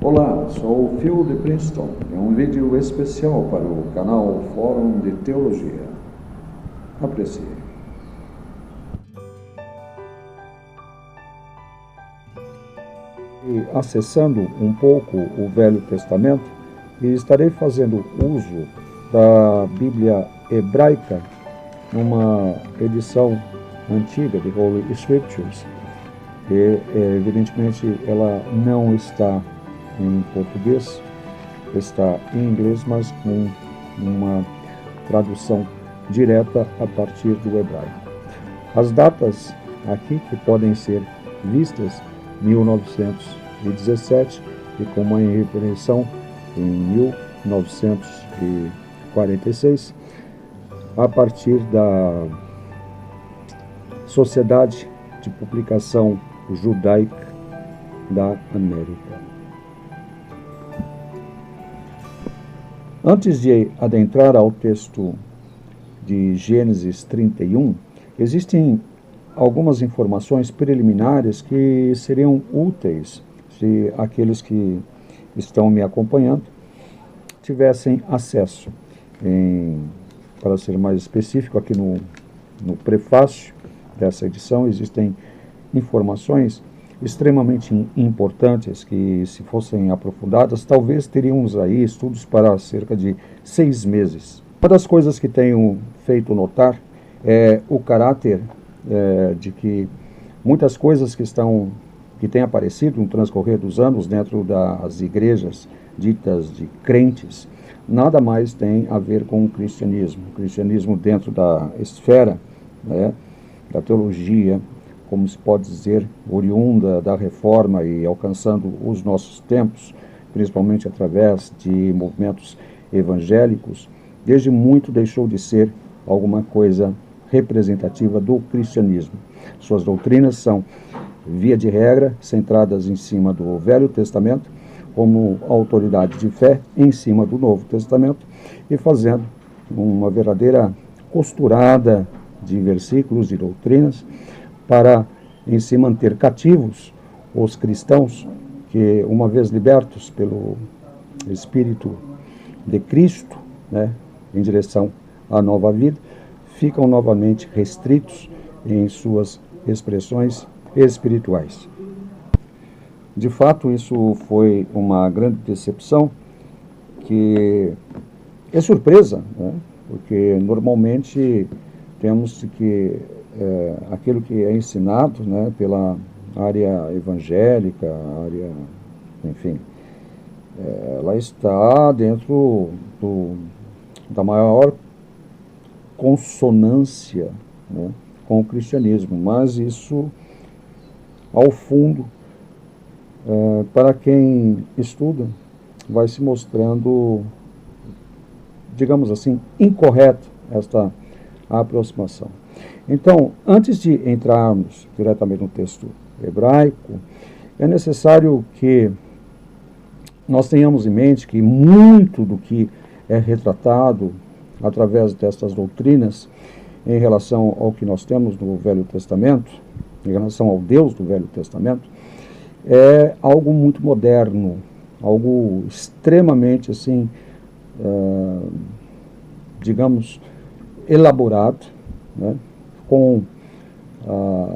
Olá, sou o Phil de Princeton. É um vídeo especial para o canal Fórum de Teologia. Aprecie. Acessando um pouco o Velho Testamento, e estarei fazendo uso da Bíblia hebraica numa edição antiga de Holy Scriptures. E, evidentemente, ela não está em português, está em inglês, mas com uma tradução direta a partir do hebraico. As datas aqui que podem ser vistas, 1917, e com uma repreensão em 1946, a partir da Sociedade de Publicação Judaica da América. Antes de adentrar ao texto de Gênesis 31, existem algumas informações preliminares que seriam úteis se aqueles que estão me acompanhando tivessem acesso. Para ser mais específico, aqui no prefácio dessa edição existem informações extremamente importantes que, se fossem aprofundadas, talvez teríamos aí estudos para cerca de 6 meses. Uma das coisas que tenho feito notar é o caráter de que muitas coisas que têm aparecido no transcorrer dos anos dentro das igrejas ditas de crentes, nada mais tem a ver com o cristianismo. O cristianismo dentro da esfera, né, da teologia, como se pode dizer, oriunda da reforma e alcançando os nossos tempos, principalmente através de movimentos evangélicos, desde muito deixou de ser alguma coisa representativa do cristianismo. Suas doutrinas são, via de regra, centradas em cima do Velho Testamento, como autoridade de fé em cima do Novo Testamento, e fazendo uma verdadeira costurada de versículos, de doutrinas, para em si manter cativos os cristãos que, uma vez libertos pelo Espírito de Cristo, né, em direção à nova vida, ficam novamente restritos em suas expressões espirituais. De fato, isso foi uma grande decepção, que é surpresa, né, porque normalmente temos que aquilo que é ensinado, né, pela área evangélica, enfim, ela está dentro da maior consonância, né, com o cristianismo, mas isso, ao fundo, para quem estuda, vai se mostrando, digamos assim, incorreto esta aproximação. Então, antes de entrarmos diretamente no texto hebraico, é necessário que nós tenhamos em mente que muito do que é retratado através destas doutrinas em relação ao que nós temos no Velho Testamento, em relação ao Deus do Velho Testamento, é algo muito moderno, algo extremamente, assim, digamos, elaborado, né, com a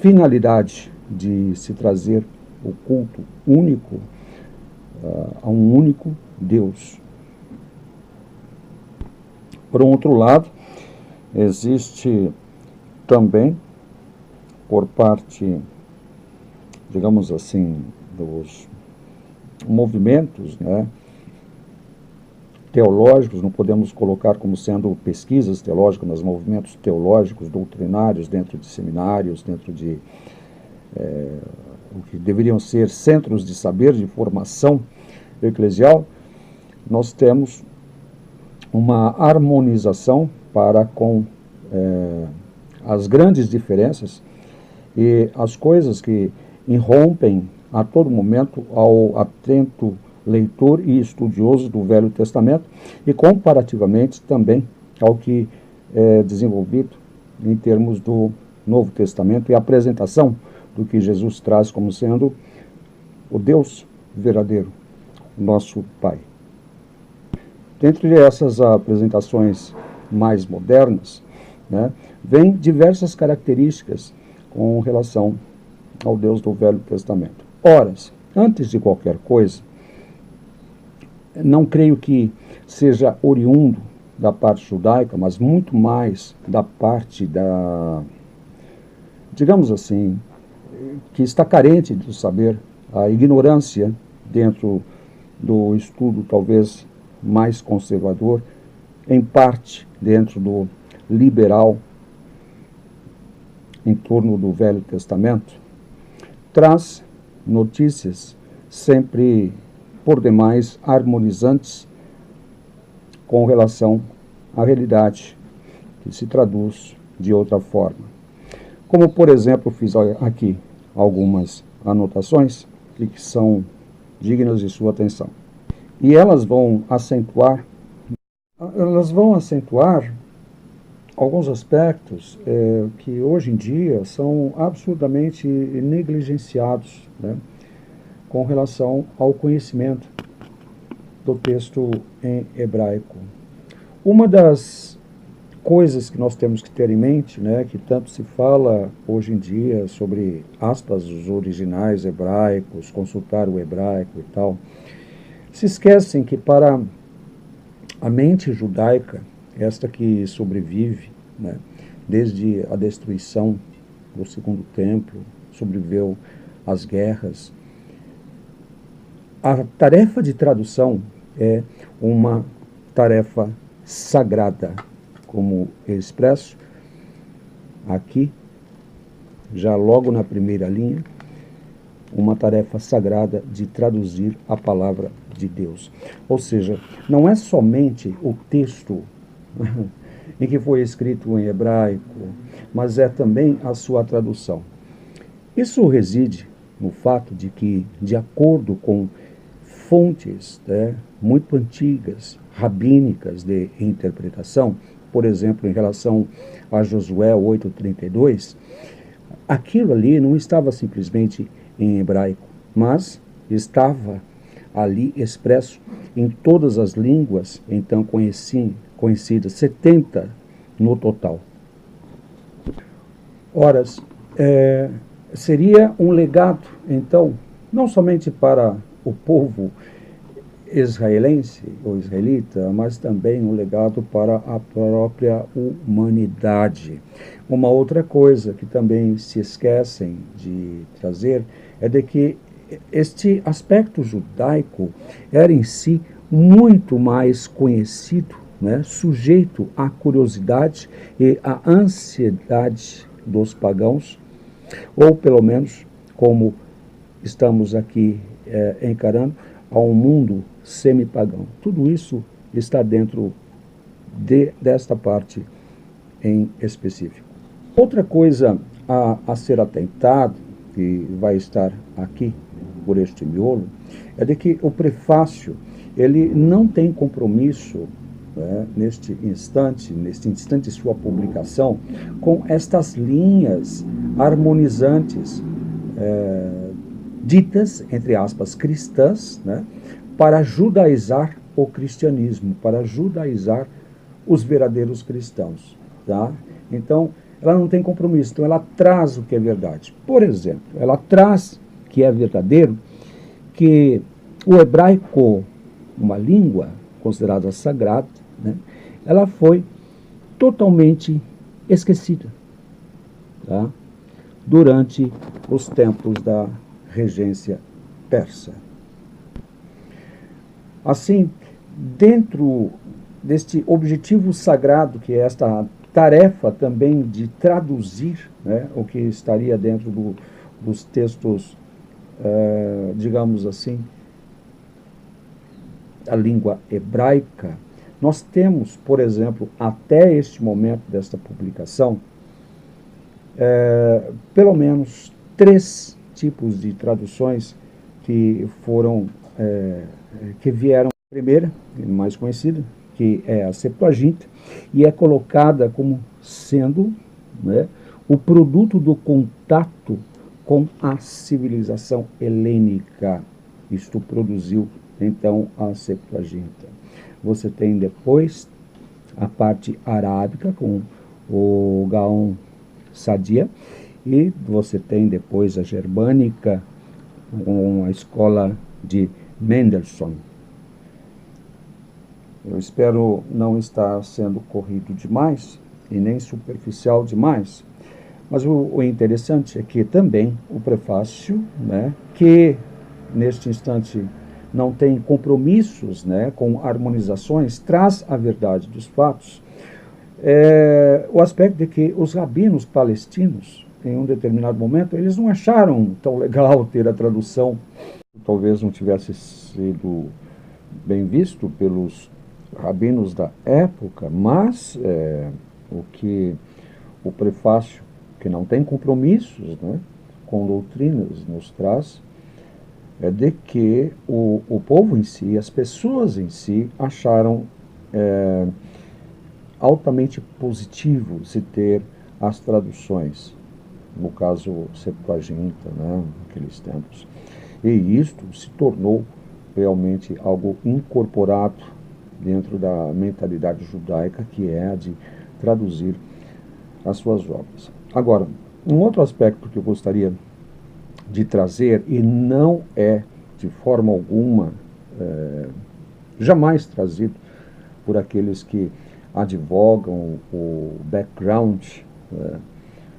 finalidade de se trazer o culto único a um único Deus. Por um outro lado, existe também, por parte, digamos assim, dos movimentos, né, teológicos, não podemos colocar como sendo pesquisas teológicas, mas movimentos teológicos, doutrinários, dentro de seminários, dentro de o que deveriam ser centros de saber, de formação eclesial, nós temos uma harmonização para com as grandes diferenças e as coisas que irrompem a todo momento ao atento leitor e estudioso do Velho Testamento e comparativamente também ao que é desenvolvido em termos do Novo Testamento e a apresentação do que Jesus traz como sendo o Deus verdadeiro, nosso Pai. Dentre essas apresentações mais modernas, né, vem diversas características com relação ao Deus do Velho Testamento. Ora, antes de qualquer coisa, não creio que seja oriundo da parte judaica, mas muito mais da parte digamos assim, que está carente de saber, a ignorância dentro do estudo talvez mais conservador, em parte dentro do liberal em torno do Velho Testamento, traz notícias sempre por demais harmonizantes com relação à realidade que se traduz de outra forma. Como, por exemplo, fiz aqui algumas anotações que são dignas de sua atenção. E elas vão acentuar alguns aspectos que hoje em dia são absurdamente negligenciados, né, com relação ao conhecimento do texto em hebraico. Uma das coisas que nós temos que ter em mente, né, que tanto se fala hoje em dia sobre, aspas, os originais hebraicos, consultar o hebraico e tal, se esquecem que para a mente judaica, esta que sobrevive, né, desde a destruição do Segundo Templo, sobreviveu às guerras, a tarefa de tradução é uma tarefa sagrada, como expresso aqui, já logo na primeira linha, uma tarefa sagrada de traduzir a palavra de Deus. Ou seja, não é somente o texto em que foi escrito em hebraico, mas é também a sua tradução. Isso reside no fato de que, de acordo com fontes, né, muito antigas, rabínicas de interpretação, por exemplo, em relação a Josué 8:32, aquilo ali não estava simplesmente em hebraico, mas estava ali expresso em todas as línguas então conhecidas, 70 no total. Ora, seria um legado, então, não somente para o povo israelense ou israelita, mas também um legado para a própria humanidade. Uma outra coisa que também se esquecem de trazer é de que este aspecto judaico era em si muito mais conhecido, né, sujeito à curiosidade e à ansiedade dos pagãos, ou pelo menos, como estamos aqui encarando, a um mundo semipagão. Tudo isso está dentro desta parte em específico. Outra coisa a ser atentado, que vai estar aqui por este miolo, é de que o prefácio ele não tem compromisso, né, neste instante de sua publicação, com estas linhas harmonizantes ditas, entre aspas, cristãs, né, para judaizar o cristianismo, para judaizar os verdadeiros cristãos. Tá? Então, ela não tem compromisso, então ela traz o que é verdade. Por exemplo, ela traz que é verdadeiro, que o hebraico, uma língua considerada sagrada, né, ela foi totalmente esquecida, tá, durante os tempos da regência persa. Assim, dentro deste objetivo sagrado, que é esta tarefa também de traduzir, né, o que estaria dentro dos textos, digamos assim, a língua hebraica, nós temos, por exemplo, até este momento desta publicação, pelo menos 3 tipos de traduções que foram, que vieram. A primeira, mais conhecida, que é a Septuaginta, e é colocada como sendo, né, o produto do contato com a civilização helênica. Isto produziu, então, a Septuaginta. Você tem depois a parte arábica, com o Gaon Sadia, e você tem depois a germânica, com a escola de Mendelssohn. Eu espero não estar sendo corrido demais e nem superficial demais, mas o interessante é que também o prefácio, né, que neste instante não tem compromissos, né, com harmonizações, traz a verdade dos fatos, o aspecto de que os rabinos palestinos, em um determinado momento, eles não acharam tão legal ter a tradução, talvez não tivesse sido bem visto pelos rabinos da época, mas o que o prefácio, que não tem compromissos, né, com doutrinas, nos traz, é de que o povo em si, as pessoas em si, acharam altamente positivo se ter as traduções, no caso Septuaginta, né, naqueles tempos. E isto se tornou realmente algo incorporado dentro da mentalidade judaica, que é a de traduzir as suas obras. Agora, um outro aspecto que eu gostaria de trazer, e não é de forma alguma jamais trazido por aqueles que advogam o background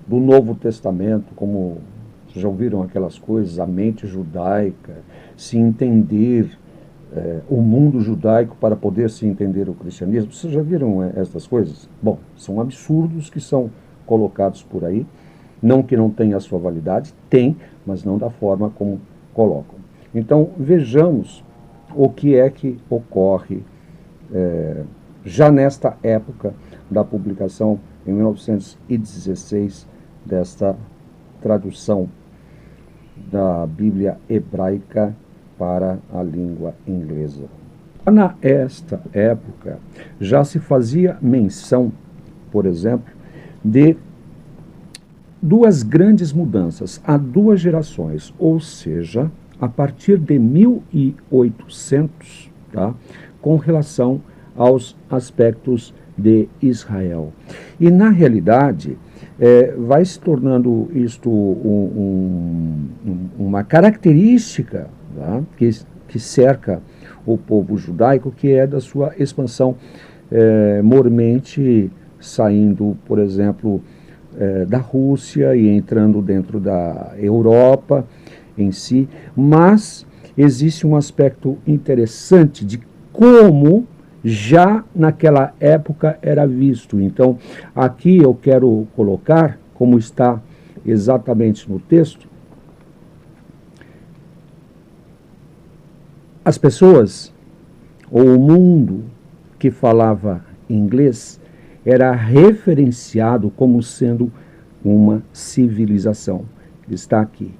do Novo Testamento, como já ouviram aquelas coisas, a mente judaica, se entender o mundo judaico para poder se entender o cristianismo. Vocês já viram essas coisas? Bom, são absurdos que são colocados por aí, não que não tenha a sua validade, tem, mas não da forma como colocam. Então, vejamos o que é que ocorre já nesta época da publicação, em 1916, desta tradução da Bíblia hebraica para a língua inglesa. Nesta época, já se fazia menção, por exemplo, de duas grandes mudanças, há duas gerações, ou seja, a partir de 1800, tá, com relação aos aspectos de Israel. E, na realidade, vai se tornando isto uma característica, tá, que cerca o povo judaico, que é da sua expansão mormente saindo, por exemplo, da Rússia e entrando dentro da Europa em si, mas existe um aspecto interessante de como já naquela época era visto. Então, aqui eu quero colocar, como está exatamente no texto, as pessoas, ou o mundo que falava inglês, era referenciado como sendo uma civilização. Está aqui,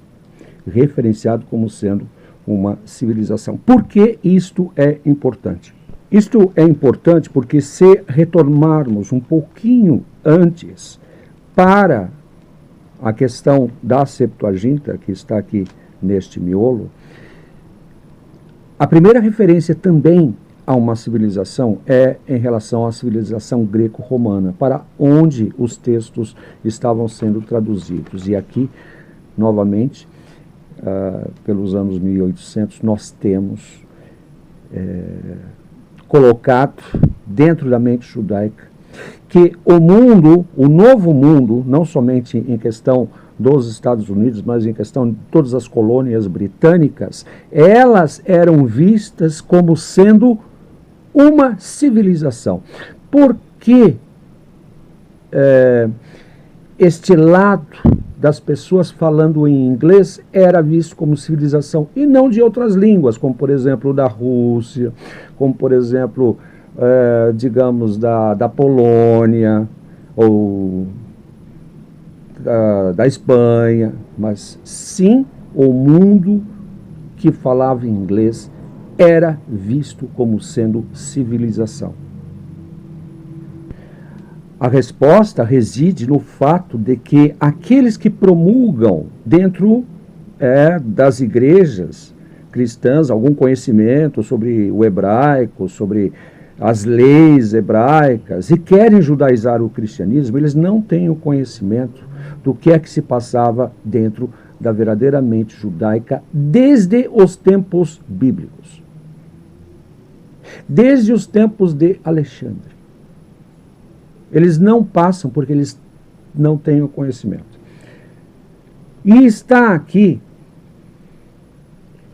referenciado como sendo uma civilização. Por que isto é importante? Isto é importante porque, se retornarmos um pouquinho antes para a questão da Septuaginta, que está aqui neste miolo, a primeira referência também a uma civilização é em relação à civilização greco-romana, para onde os textos estavam sendo traduzidos. E aqui, novamente, pelos anos 1800, nós temos colocado dentro da mente judaica que o mundo, o novo mundo, não somente em questão dos Estados Unidos, mas em questão de todas as colônias britânicas, elas eram vistas como sendo uma civilização. Por que este lado das pessoas falando em inglês era visto como civilização e não de outras línguas, como por exemplo da Rússia, como por exemplo, digamos, da Polônia ou da Espanha, mas sim o mundo que falava inglês era visto como sendo civilização. A resposta reside no fato de que aqueles que promulgam dentro das igrejas cristãs algum conhecimento sobre o hebraico, sobre as leis hebraicas, e querem judaizar o cristianismo, eles não têm o conhecimento do que é que se passava dentro da verdadeira mente judaica desde os tempos bíblicos. Desde os tempos de Alexandre. Eles não passam porque eles não têm o conhecimento. E está aqui,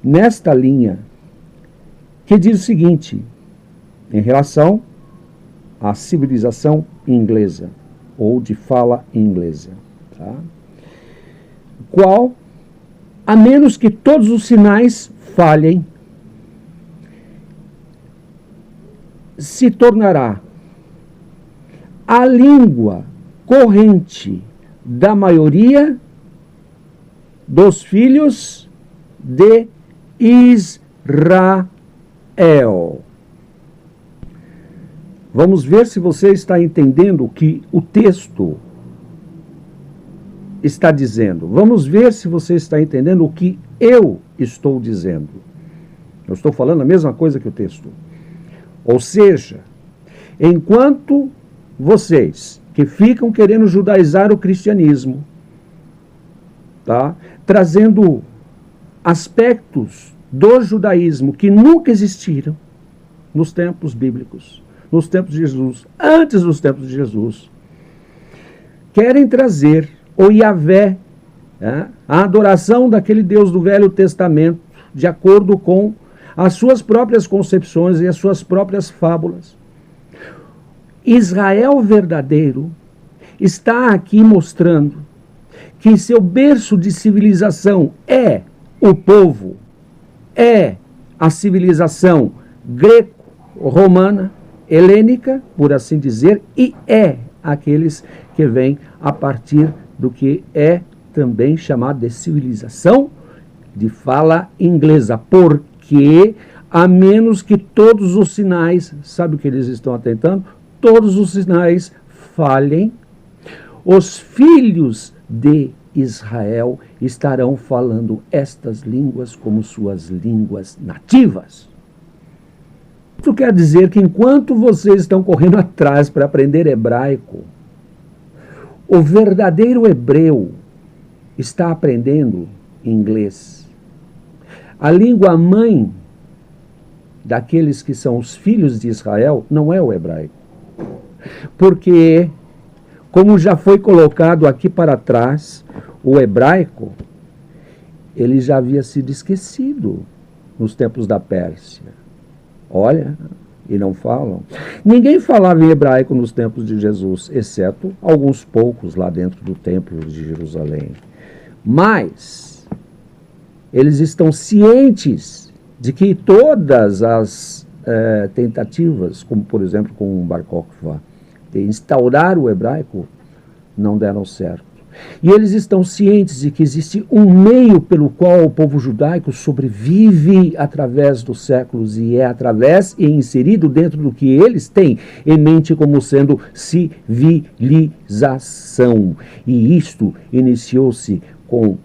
nesta linha, que diz o seguinte, em relação à civilização inglesa, ou de fala inglesa, tá? Qual, a menos que todos os sinais falhem, se tornará a língua corrente da maioria dos filhos de Israel. Vamos ver se você está entendendo o que o texto está dizendo. Vamos ver se você está entendendo o que eu estou dizendo. Eu estou falando a mesma coisa que o texto. Ou seja, enquanto vocês que ficam querendo judaizar o cristianismo, tá, trazendo aspectos do judaísmo que nunca existiram nos tempos bíblicos, nos tempos de Jesus, antes dos tempos de Jesus, querem trazer o Yahvé, a adoração daquele Deus do Velho Testamento, de acordo com as suas próprias concepções e as suas próprias fábulas. Israel verdadeiro está aqui mostrando que seu berço de civilização é o povo, é a civilização greco-romana, helênica, por assim dizer, e é aqueles que vêm a partir do que é também chamado de civilização de fala inglesa, porque a menos que todos os sinais, sabe o que eles estão atentando? Todos os sinais falhem, os filhos de Israel estarão falando estas línguas como suas línguas nativas. Isso quer dizer que enquanto vocês estão correndo atrás para aprender hebraico, o verdadeiro hebreu está aprendendo inglês. A língua mãe daqueles que são os filhos de Israel não é o hebraico. Porque, como já foi colocado aqui para trás, o hebraico, ele já havia sido esquecido nos tempos da Pérsia. Olha, e não falam. Ninguém falava em hebraico nos tempos de Jesus, exceto alguns poucos lá dentro do templo de Jerusalém. Mas eles estão cientes de que todas as tentativas, como por exemplo com Bar Kokhba, de instaurar o hebraico, não deram certo. E eles estão cientes de que existe um meio pelo qual o povo judaico sobrevive através dos séculos, e é através e inserido dentro do que eles têm em mente como sendo civilização. E isto iniciou-se com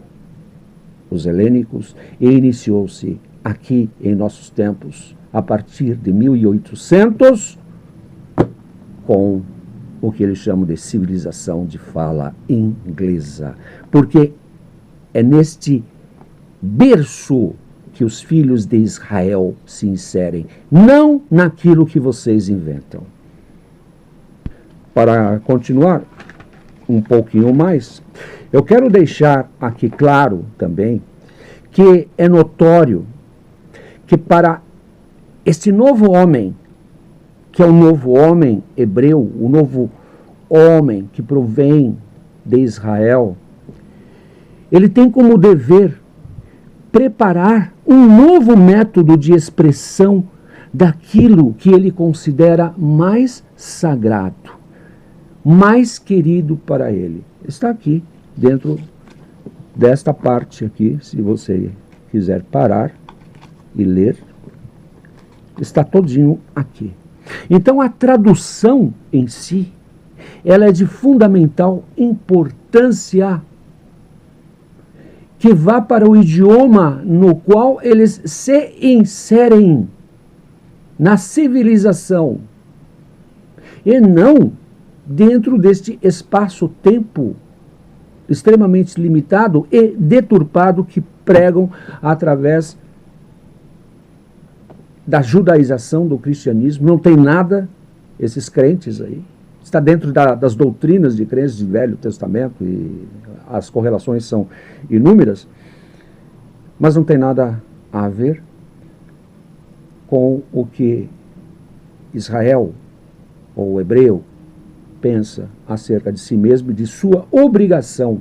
os helênicos e iniciou-se aqui em nossos tempos, a partir de 1800, com o que eles chamam de civilização de fala inglesa. Porque é neste berço que os filhos de Israel se inserem, não naquilo que vocês inventam. Para continuar um pouquinho mais, eu quero deixar aqui claro também que é notório que para este novo homem, que é o novo homem hebreu, o novo homem que provém de Israel, ele tem como dever preparar um novo método de expressão daquilo que ele considera mais sagrado, mais querido para ele. Está aqui, dentro desta parte aqui, se você quiser parar e ler, está todinho aqui. Então a tradução em si, ela é de fundamental importância que vá para o idioma no qual eles se inserem na civilização, e não dentro deste espaço-tempo extremamente limitado e deturpado que pregam através da judaização do cristianismo. Não tem nada, esses crentes aí, está dentro das doutrinas de crentes do Velho Testamento, e as correlações são inúmeras, mas não tem nada a ver com o que Israel, ou o hebreu, pensa acerca de si mesmo e de sua obrigação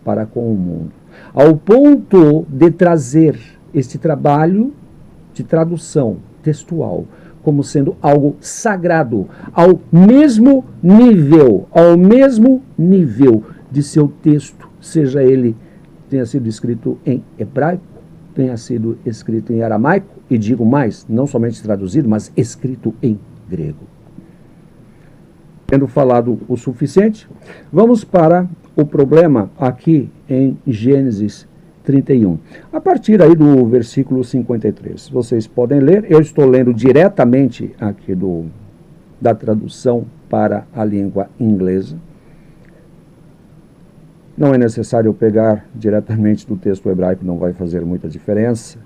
para com o mundo. Ao ponto de trazer este trabalho de tradução textual como sendo algo sagrado, ao mesmo nível de seu texto, seja ele tenha sido escrito em hebraico, tenha sido escrito em aramaico, e digo mais, não somente traduzido, mas escrito em grego. Tendo falado o suficiente, vamos para o problema aqui em Gênesis 31. A partir aí do versículo 53. Vocês podem ler, eu estou lendo diretamente aqui da tradução para a língua inglesa. Não é necessário eu pegar diretamente do texto hebraico, não vai fazer muita diferença.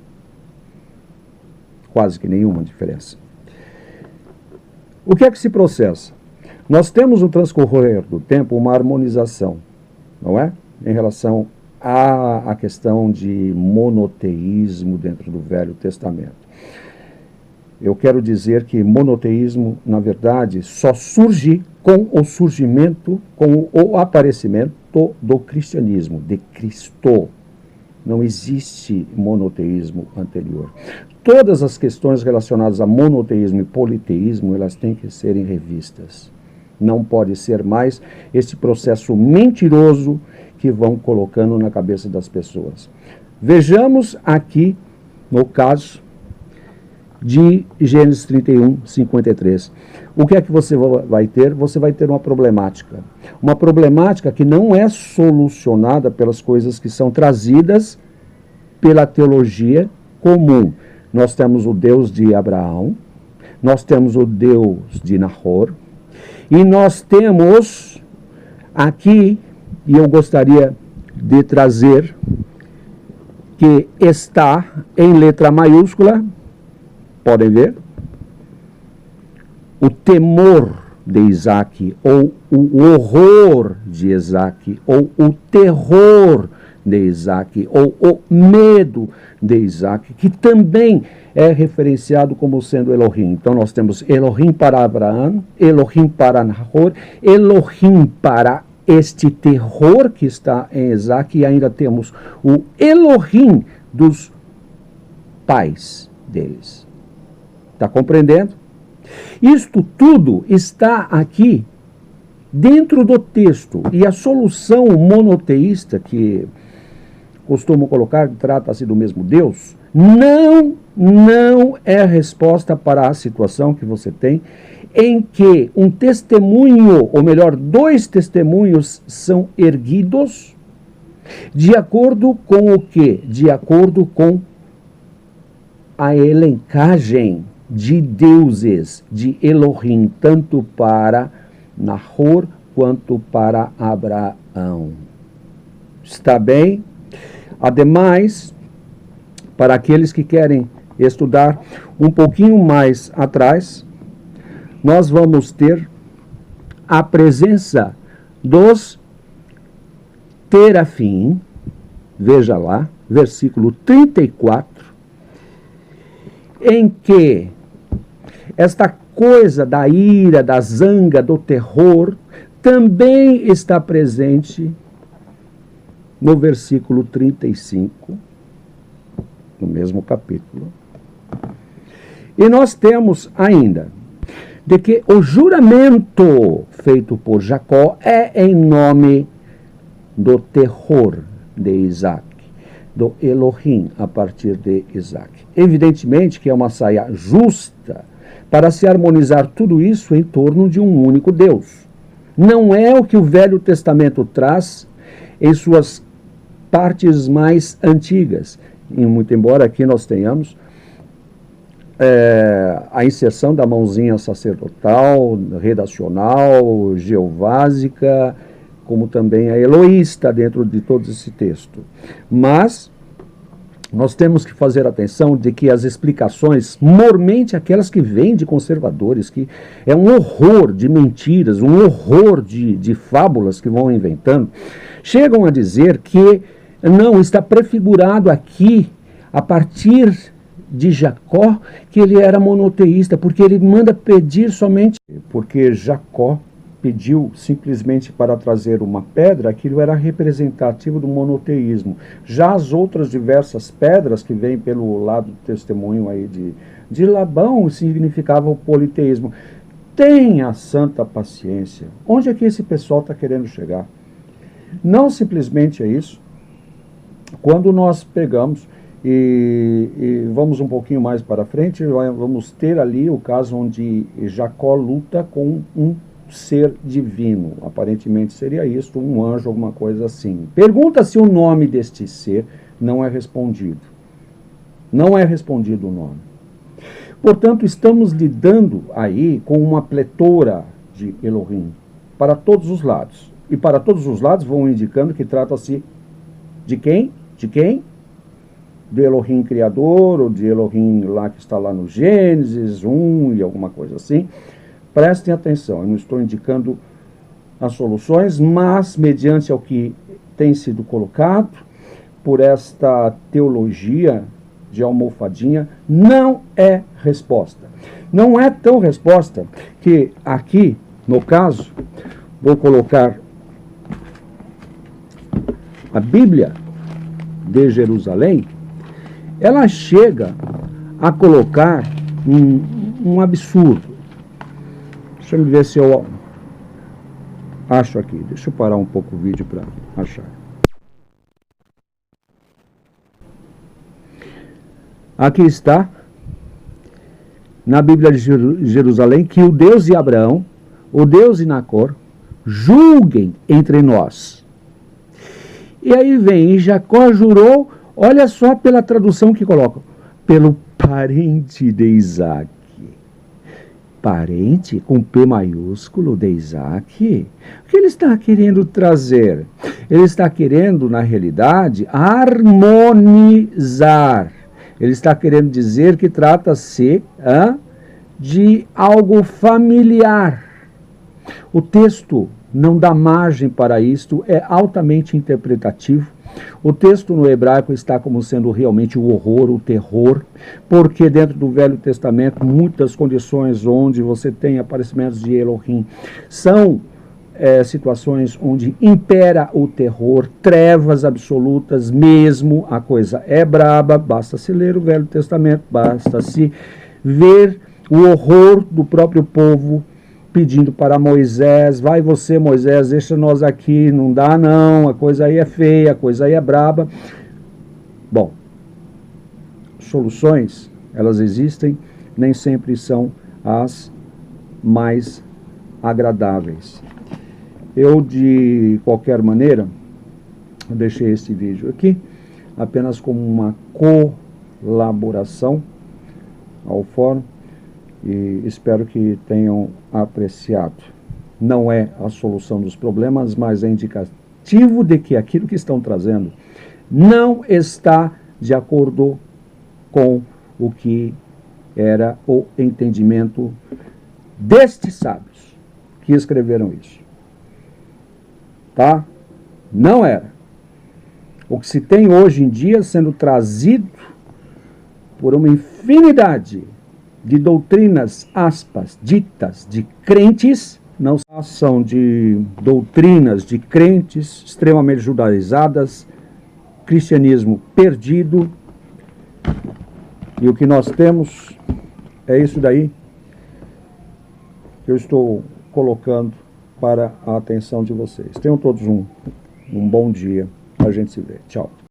Quase que nenhuma diferença. O que é que se processa? Nós temos no transcorrer do tempo uma harmonização, não é? Em relação à questão de monoteísmo dentro do Velho Testamento. Eu quero dizer que monoteísmo, na verdade, só surge com o surgimento, com o aparecimento do cristianismo, de Cristo. Não existe monoteísmo anterior. Todas as questões relacionadas a monoteísmo e politeísmo, elas têm que serem revistas. Não pode ser mais esse processo mentiroso que vão colocando na cabeça das pessoas. Vejamos aqui, no caso de Gênesis 31, 53. O que é que você vai ter? Você vai ter uma problemática. Uma problemática que não é solucionada pelas coisas que são trazidas pela teologia comum. Nós temos o Deus de Abraão, nós temos o Deus de Nahor, e nós temos aqui, e eu gostaria de trazer, que está em letra maiúscula, podem ver, o temor de Isaac, ou o horror de Isaac, ou o terror de Isaac, ou o medo de Isaac, que também é referenciado como sendo Elohim. Então nós temos Elohim para Abraão, Elohim para Nahor, Elohim para este terror que está em Isaac, e ainda temos o Elohim dos pais deles. Está compreendendo? Isto tudo está aqui dentro do texto, e a solução monoteísta que costumo colocar, trata-se do mesmo Deus, não é a resposta para a situação que você tem, em que um testemunho, ou melhor, dois testemunhos são erguidos, de acordo com o quê? De acordo com a elencagem de deuses, de Elohim, tanto para Nahor quanto para Abraão. Está bem? Ademais, para aqueles que querem estudar um pouquinho mais atrás, nós vamos ter a presença dos terafim, veja lá, versículo 34, em que esta coisa da ira, da zanga, do terror, também está presente no versículo 35, no mesmo capítulo. E nós temos ainda de que o juramento feito por Jacó é em nome do terror de Isaac, do Elohim a partir de Isaac. Evidentemente que é uma saia justa para se harmonizar tudo isso em torno de um único Deus. Não é o que o Velho Testamento traz em suas partes mais antigas. E muito embora aqui nós tenhamos a inserção da mãozinha sacerdotal, redacional, geovásica, como também a eloísta dentro de todo esse texto. Mas nós temos que fazer atenção de que as explicações, mormente aquelas que vêm de conservadores, que é um horror de mentiras, um horror de fábulas que vão inventando, chegam a dizer que não, está prefigurado aqui, a partir de Jacó, que ele era monoteísta, porque ele manda pedir somente, porque Jacó pediu simplesmente para trazer uma pedra, aquilo era representativo do monoteísmo. Já as outras diversas pedras que vêm pelo lado do testemunho aí de Labão significavam o politeísmo. Tenha santa paciência. Onde é que esse pessoal está querendo chegar? Não simplesmente é isso. Quando nós pegamos e vamos um pouquinho mais para frente, vamos ter ali o caso onde Jacó luta com um ser divino, aparentemente seria isso, um anjo, alguma coisa assim. Pergunta se o nome deste ser não é respondido. Não é respondido o nome. Portanto, estamos lidando aí com uma pletora de Elohim, para todos os lados. E para todos os lados vão indicando que trata-se de quem? De quem? Do Elohim Criador, ou de Elohim lá que está lá no Gênesis 1 e alguma coisa assim. Prestem atenção, eu não estou indicando as soluções, mas mediante ao que tem sido colocado por esta teologia de almofadinha, não é resposta. Não é tão resposta que aqui, no caso, vou colocar a Bíblia de Jerusalém, ela chega a colocar um absurdo. Deixa eu ver se eu acho aqui. Deixa eu parar um pouco o vídeo para achar. Aqui está, na Bíblia de Jerusalém, que o Deus de Abraão, o Deus de Nacor, julguem entre nós. E aí vem, e Jacó jurou, olha só pela tradução que colocam, pelo parente de Isaac. Parente com P maiúsculo de Isaac? O que ele está querendo trazer? Ele está querendo, na realidade, harmonizar. Ele está querendo dizer que trata-se de algo familiar. O texto não dá margem para isto, é altamente interpretativo. O texto no hebraico está como sendo realmente o horror, o terror, porque dentro do Velho Testamento, muitas condições onde você tem aparecimentos de Elohim são situações onde impera o terror, trevas absolutas mesmo, a coisa é braba, basta-se ler o Velho Testamento, basta-se ver o horror do próprio povo pedindo para Moisés, vai você Moisés, deixa nós aqui, não dá não, a coisa aí é feia, a coisa aí é braba. Bom, soluções, elas existem, nem sempre são as mais agradáveis. Eu, de qualquer maneira, deixei esse vídeo aqui, apenas como uma colaboração ao fórum, e espero que tenham apreciado. Não é a solução dos problemas, mas é indicativo de que aquilo que estão trazendo não está de acordo com o que era o entendimento destes sábios que escreveram isso. Tá? Não era. O que se tem hoje em dia sendo trazido por uma infinidade de doutrinas, aspas, ditas de crentes, não são de doutrinas de crentes extremamente judaizadas, cristianismo perdido, e o que nós temos é isso daí que eu estou colocando para a atenção de vocês. Tenham todos um bom dia, a gente se vê. Tchau.